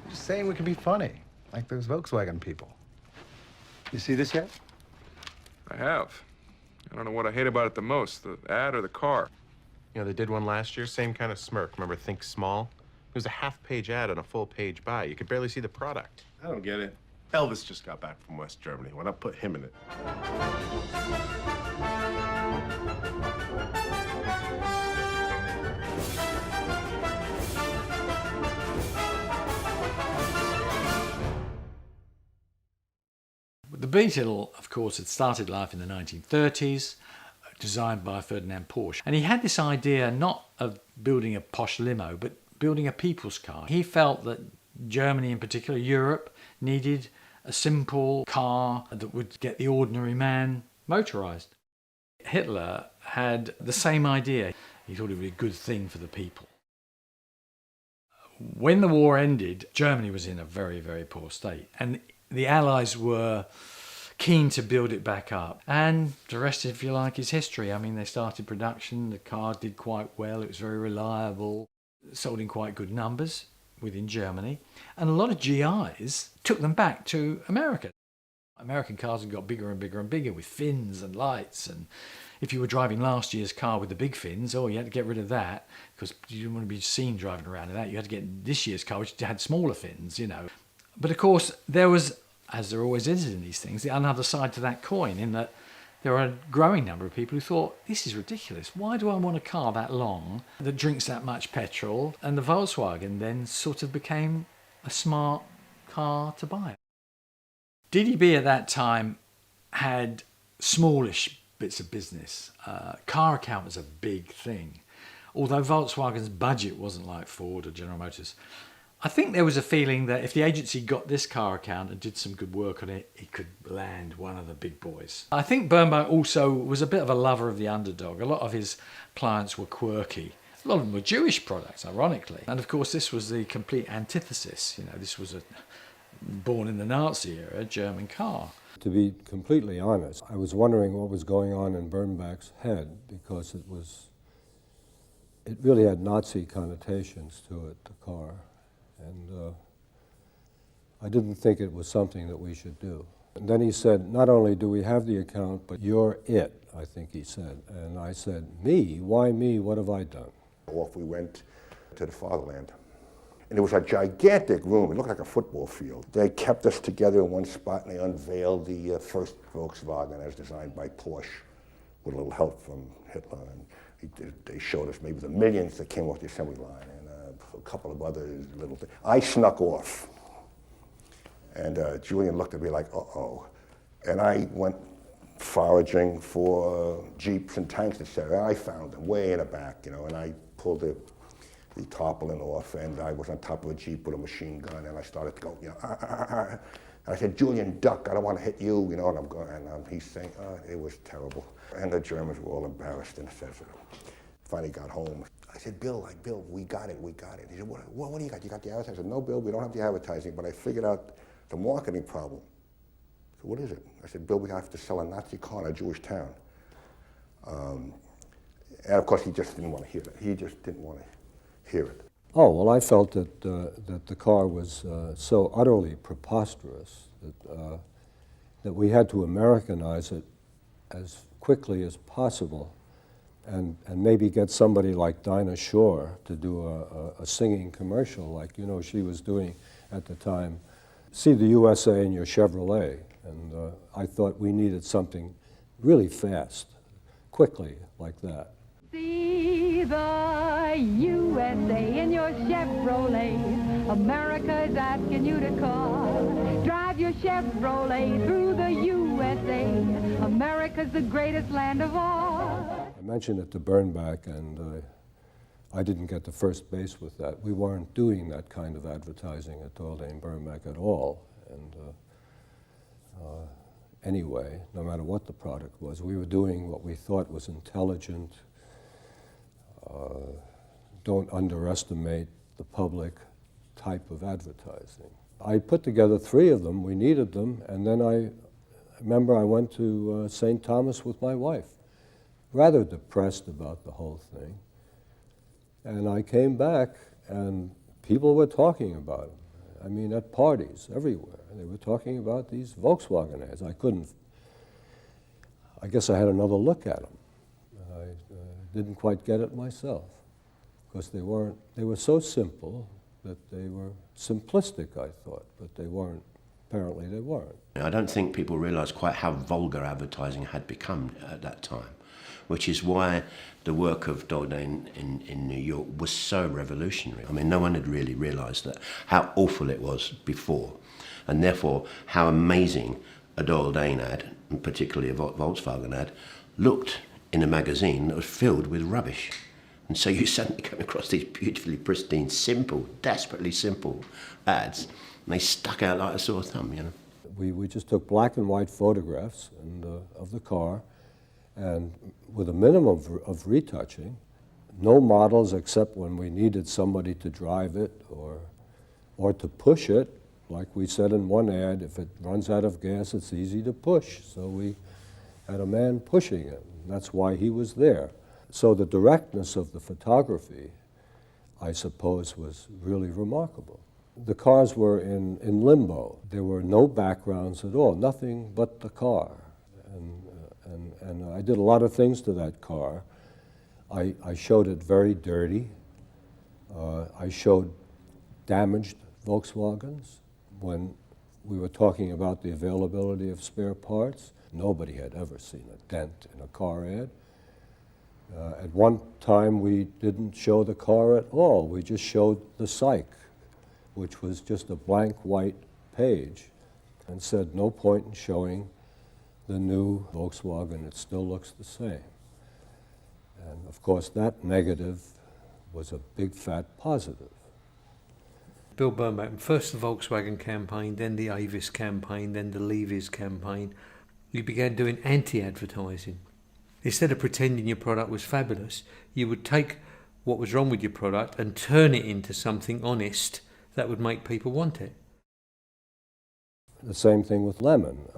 Just saying we can be funny, like those Volkswagen people. You see this yet? I have. I don't know what I hate about it the most, the ad or the car. You know, they did one last year, same kind of smirk. Remember Think Small? It was a half-page ad on a full-page buy. You could barely see the product. I don't get it. Elvis just got back from West Germany. Why not put him in it? The Beetle, of course, had started life in the 1930s, designed by Ferdinand Porsche. And he had this idea not of building a posh limo, but building a people's car. He felt that Germany in particular, Europe, needed a simple car that would get the ordinary man motorized. Hitler had the same idea. He thought it would be a good thing for the people. When the war ended, Germany was in a very, very poor state. And the Allies were keen to build it back up. And the rest, if you like, is history. I mean, they started production. The car did quite well. It was very reliable. Sold in quite good numbers within Germany. And a lot of GIs took them back to America. American cars had got bigger and bigger and bigger with fins and lights. And if you were driving last year's car with the big fins, you had to get rid of that because you didn't want to be seen driving around in that. You had to get this year's car, which had smaller fins, you know. But of course, there was, as there always is in these things, the another side to that coin, in that there are a growing number of people who thought, this is ridiculous. Why do I want a car that long that drinks that much petrol? And the Volkswagen then sort of became a smart car to buy. DDB at that time had smallish bits of business. Car account was a big thing. Although Volkswagen's budget wasn't like Ford or General Motors, I think there was a feeling that if the agency got this car account and did some good work on it, it could land one of the big boys. I think Bernbach also was a bit of a lover of the underdog. A lot of his clients were quirky. A lot of them were Jewish products, ironically. And of course, this was the complete antithesis. You know, this was a born in the Nazi era German car. To be completely honest, I was wondering what was going on in Bernbach's head because it really had Nazi connotations to it, the car. And I didn't think it was something that we should do. And then he said, not only do we have the account, but you're it, I think he said. And I said, me? Why me? What have I done? Off we went to the fatherland. And it was a gigantic room. It looked like a football field. They kept us together in one spot and they unveiled the first Volkswagen as designed by Porsche with a little help from Hitler. And they showed us maybe the millions that came off the assembly line. A couple of other little things. I snuck off. And Julian looked at me like, uh-oh. And I went foraging for Jeeps and tanks, etc. And I found them way in the back, you know, and I pulled the tarpaulin off, and I was on top of a Jeep with a machine gun, and I started to go, you know, And I said, Julian, duck, I don't want to hit you, you know, and I'm going, and he's saying, it was terrible. And the Germans were all embarrassed, and finally got home. I said, Bill, we got it. He said, what do you got? You got the advertising? I said, no, Bill, we don't have the advertising, but I figured out the marketing problem. So what is it? I said, Bill, we have to sell a Nazi car in a Jewish town. And of course, he just didn't want to hear it. He just didn't want to hear it. Oh, well, I felt that the car was so utterly preposterous that we had to Americanize it as quickly as possible. And maybe get somebody like Dinah Shore to do a singing commercial like, you know, she was doing at the time. See the USA in your Chevrolet. And I thought we needed something really fast, quickly, like that. See the USA in your Chevrolet. America's asking you to call. Drive your Chevrolet through the USA. America's the greatest land of all. I mentioned it to Bernbach, and I didn't get to first base with that. We weren't doing that kind of advertising at Doyle and Bernbach at all. And anyway, no matter what the product was, we were doing what we thought was intelligent. Don't underestimate the public type of advertising. I put together 3 of them. We needed them, and then remember I went to St. Thomas with my wife, rather depressed about the whole thing. And I came back, and people were talking about them. I mean, at parties, everywhere. They were talking about these Volkswagen ads. I guess I had another look at them. I didn't quite get it myself, because they were so simple that they were simplistic, I thought, but they weren't. Apparently they weren't. I don't think people realised quite how vulgar advertising had become at that time, which is why the work of Doyle in New York was so revolutionary. I mean, no one had really realised that how awful it was before, and therefore how amazing a Doyle Dane ad, and particularly a Volkswagen ad, looked in a magazine that was filled with rubbish. And so you suddenly come across these beautifully pristine, simple, desperately simple ads, and they stuck out like a sore thumb, you know. We just took black and white photographs of the car, and with a minimum of retouching, no models except when we needed somebody to drive it or to push it. Like we said in one ad, if it runs out of gas, it's easy to push. So we had a man pushing it, and that's why he was there. So the directness of the photography, I suppose, was really remarkable. The cars were in limbo. There were no backgrounds at all, nothing but the car. And I did a lot of things to that car. I showed it very dirty. I showed damaged Volkswagens when we were talking about the availability of spare parts. Nobody had ever seen a dent in a car ad. At one time, we didn't show the car at all. We just showed the psych, which was just a blank white page, and said no point in showing the new Volkswagen. It still looks the same. And of course, that negative was a big fat positive. Bill Bernbach, first the Volkswagen campaign, then the Avis campaign, then the Levy's campaign. You began doing anti-advertising. Instead of pretending your product was fabulous, you would take what was wrong with your product and turn it into something honest that would make people want it. The same thing with Lemon.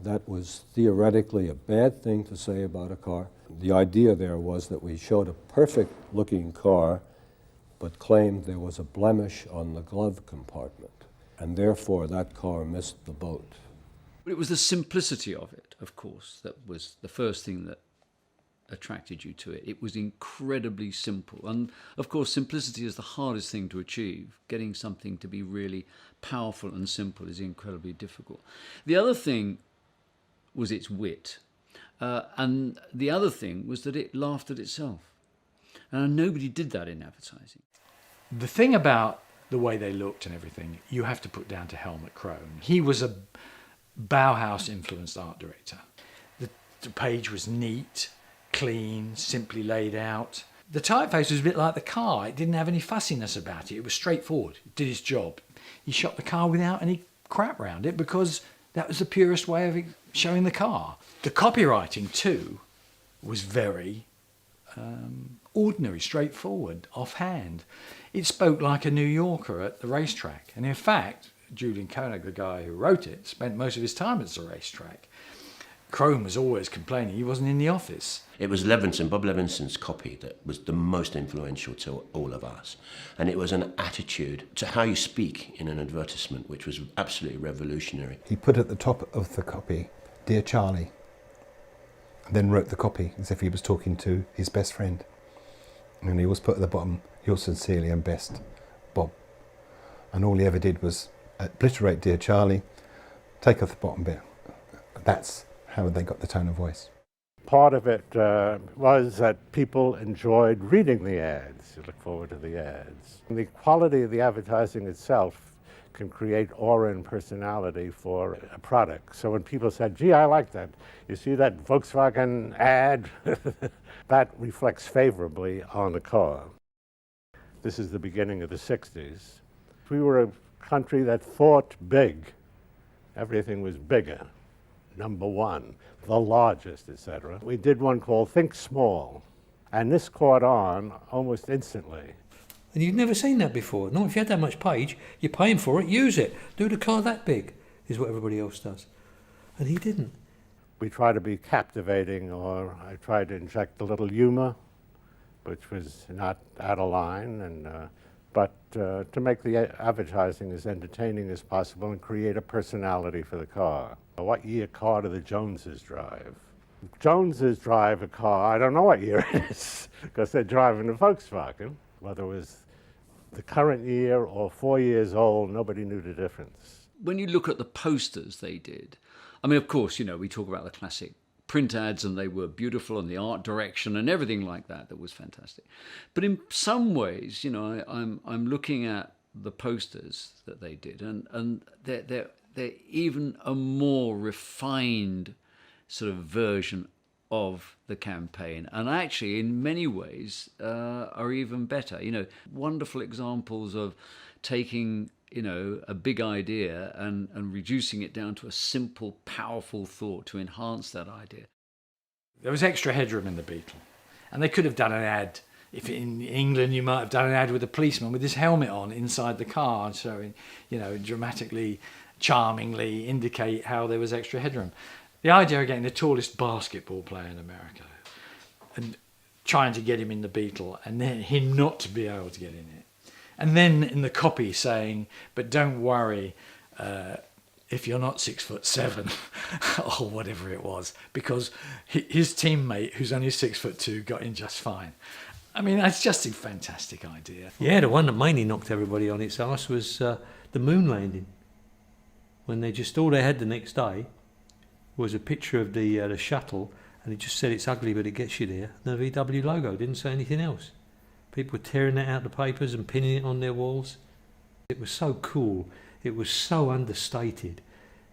That was theoretically a bad thing to say about a car. The idea there was that we showed a perfect-looking car, but claimed there was a blemish on the glove compartment, and therefore that car missed the boat. But it was the simplicity of it, of course, that was the first thing that attracted you to it. It was incredibly simple. And of course, simplicity is the hardest thing to achieve. Getting something to be really powerful and simple is incredibly difficult. The other thing was its wit. And the other thing was that it laughed at itself. And nobody did that in advertising. The thing about the way they looked and everything, you have to put down to Helmut Crone. He was a Bauhaus-influenced art director. The page was neat, clean, simply laid out. The typeface was a bit like the car. It didn't have any fussiness about it. It was straightforward. It did its job. He shot the car without any crap around it because that was the purest way of showing the car. The copywriting, too, was very ordinary, straightforward, offhand. It spoke like a New Yorker at the racetrack. And in fact, Julian Koenig, the guy who wrote it, spent most of his time at the racetrack. Crone was always complaining he wasn't in the office. It was Levinson, Bob Levinson's copy that was the most influential to all of us. And it was an attitude to how you speak in an advertisement, which was absolutely revolutionary. He put at the top of the copy, "Dear Charlie," and then wrote the copy as if he was talking to his best friend. And he always put at the bottom, "Yours sincerely and best, Bob." And all he ever did was obliterate "Dear Charlie," take off the bottom bit. That's how they got the tone of voice. Part of it was that people enjoyed reading the ads. You look forward to the ads. And the quality of the advertising itself can create aura and personality for a product. So when people said, "Gee, I like that. You see that Volkswagen ad?" that reflects favorably on the car. This is the beginning of the 60s. We were a country that thought big. Everything was bigger. Number one, the largest, etc. We did one called Think Small, and this caught on almost instantly. And you'd never seen that before. Not if you had that much page, you're paying for it, use it. Do the car that big, is what everybody else does. And he didn't. We try to be captivating, or I tried to inject a little humor, which was not out of line, and but to make the advertising as entertaining as possible and create a personality for the car. What year car do the Joneses drive? Joneses drive a car, I don't know what year it is, because they're driving a Volkswagen. Whether it was the current year or 4 years old, nobody knew the difference. When you look at the posters they did, I mean, of course, you know, we talk about the classic print ads, and they were beautiful, and the art direction and everything like that was fantastic. But in some ways, you know, I'm looking at the posters that they did, and they're even a more refined sort of version of the campaign, and actually in many ways are even better. You know, wonderful examples of taking, you know, a big idea and reducing it down to a simple, powerful thought to enhance that idea. There was extra headroom in the Beetle, and they could have done an ad. If in England you might have done an ad with a policeman with his helmet on inside the car, showing, you know, dramatically, charmingly indicate how there was extra headroom. The idea of getting the tallest basketball player in America and trying to get him in the Beetle, and then him not to be able to get in it. And then in the copy saying, but don't worry if you're not 6'7" or whatever it was, because his teammate, who's only 6'2", got in just fine. I mean, that's just a fantastic idea. Yeah, the one that mainly knocked everybody on its arse was the moon landing. When they just, all they had the next day was a picture of the shuttle, and it just said it's ugly but it gets you there. The VW logo didn't say anything else. People were tearing that out of the papers and pinning it on their walls. It was so cool. It was so understated.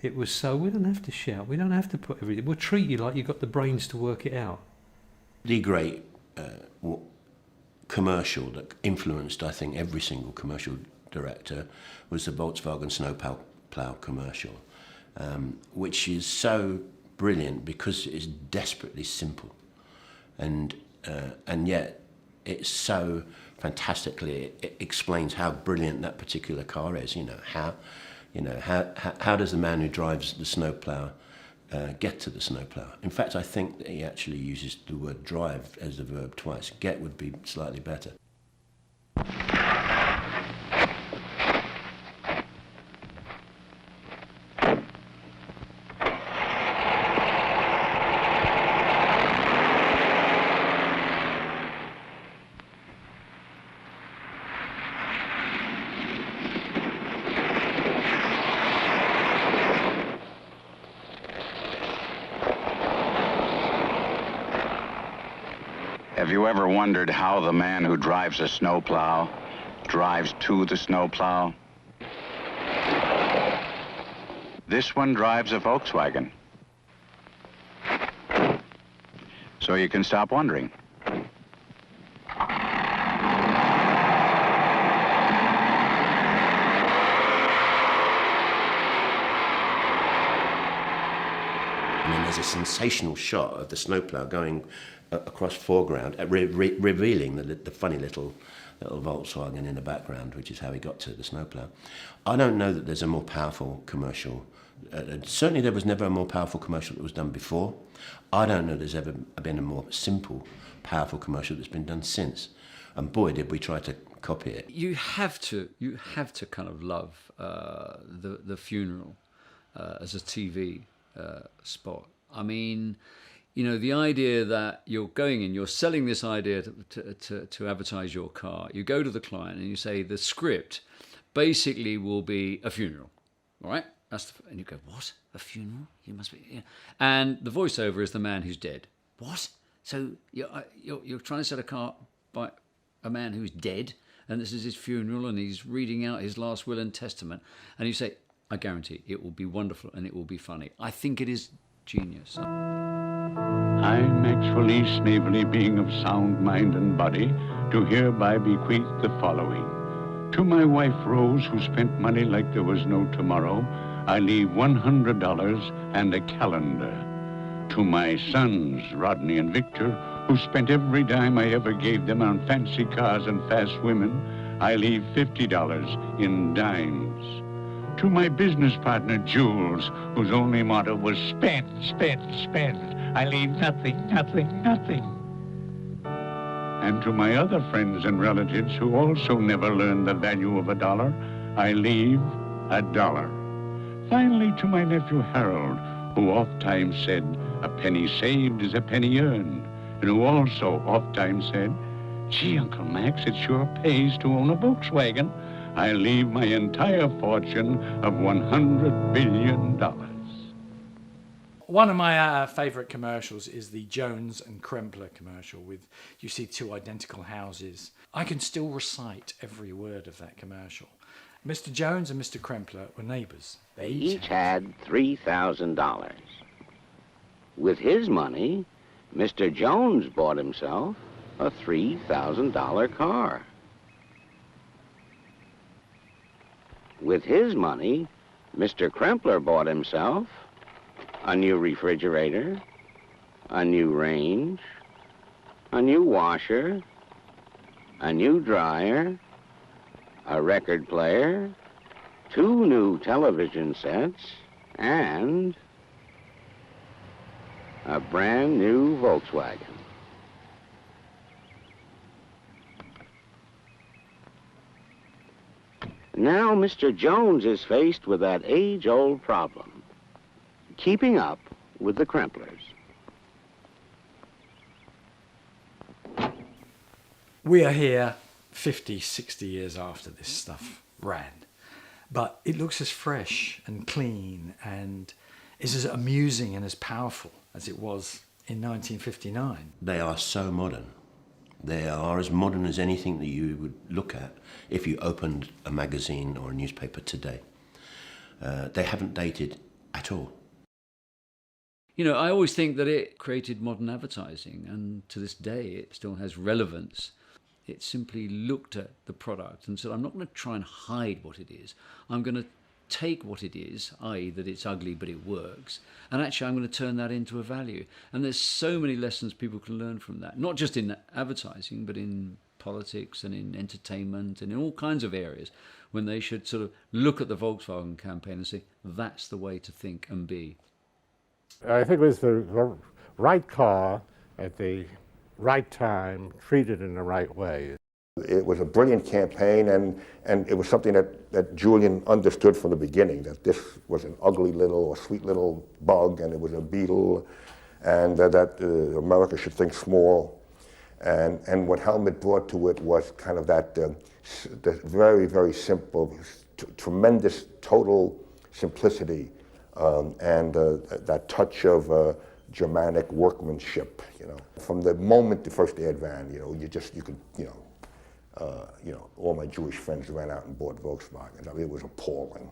It was so, we don't have to shout. We don't have to put everything. We'll treat you like you've got the brains to work it out. The great commercial that influenced, I think, every single commercial director was the Volkswagen snowplow commercial, which is so brilliant because it's desperately simple, and yet it's so fantastically, it explains how brilliant that particular car is. How does the man who drives the snowplow get to the snowplow? In fact, I think that he actually uses the word drive as the verb twice. Get would be slightly better. Have you ever wondered how the man who drives a snowplow drives to the snowplow? This one drives a Volkswagen. So you can stop wondering. And then there's a sensational shot of the snowplow going across foreground, revealing the funny little Volkswagen in the background, which is how he got to the snowplow. I don't know that there's a more powerful commercial. Certainly there was never a more powerful commercial that was done before. I don't know there's ever been a more simple, powerful commercial that's been done since. And boy, did we try to copy it. You have to kind of love the funeral as a TV spot. I mean, you know, the idea that you're going in, you're selling this idea to advertise your car. You go to the client and you say the script basically will be a funeral, all right? And you go, what? A funeral? You must be. Yeah. And the voiceover is the man who's dead. What? So you're trying to sell a car by a man who's dead, and this is his funeral, and he's reading out his last will and testament, and you say, I guarantee it will be wonderful and it will be funny. I think it is genius. I, Maxwell E. Snavely, being of sound mind and body, do hereby bequeath the following. To my wife Rose, who spent money like there was no tomorrow, I leave $100 and a calendar. To my sons, Rodney and Victor, who spent every dime I ever gave them on fancy cars and fast women, I leave $50 in dimes. To my business partner, Jules, whose only motto was spend, spend, spend. I leave nothing, nothing, nothing. And to my other friends and relatives who also never learned the value of $1, I leave $1. Finally, to my nephew Harold, who oft-times said, a penny saved is a penny earned, and who also oft-times said, gee, Uncle Max, it sure pays to own a Volkswagen. I leave my entire fortune of $100 billion. One of my favourite commercials is the Jones and Krempler commercial with, you see two identical houses. I can still recite every word of that commercial. Mr. Jones and Mr. Krempler were neighbours. They each had $3,000. With his money, Mr. Jones bought himself a $3,000 car. With his money, Mr. Krempler bought himself a new refrigerator, a new range, a new washer, a new dryer, a record player, 2 new television sets, and a brand new Volkswagen. Now Mr. Jones is faced with that age-old problem, keeping up with the Kremplers. We are here 50, 60 years after this stuff ran, but it looks as fresh and clean and is as amusing and as powerful as it was in 1959. They are so modern. They are as modern as anything that you would look at if you opened a magazine or a newspaper today. They haven't dated at all. You know, I always think that it created modern advertising, and to this day it still has relevance. It simply looked at the product and said, I'm not going to try and hide what it is. I'm going to take what it is, i.e. that it's ugly but it works, and actually I'm going to turn that into a value. And there's so many lessons people can learn from that, not just in advertising, but in politics and in entertainment and in all kinds of areas, when they should sort of look at the Volkswagen campaign and say, that's the way to think and be. I think it was the right car at the right time, treated in the right way. It was a brilliant campaign, and it was something that Julian understood from the beginning, that this was an ugly little or sweet little bug, and it was a beetle, and that America should think small. And what Helmut brought to it was kind of that the very, very simple, tremendous total simplicity, and that touch of Germanic workmanship. You know, from the moment the first ad ran, all my Jewish friends ran out and bought Volkswagen. I mean, it was appalling.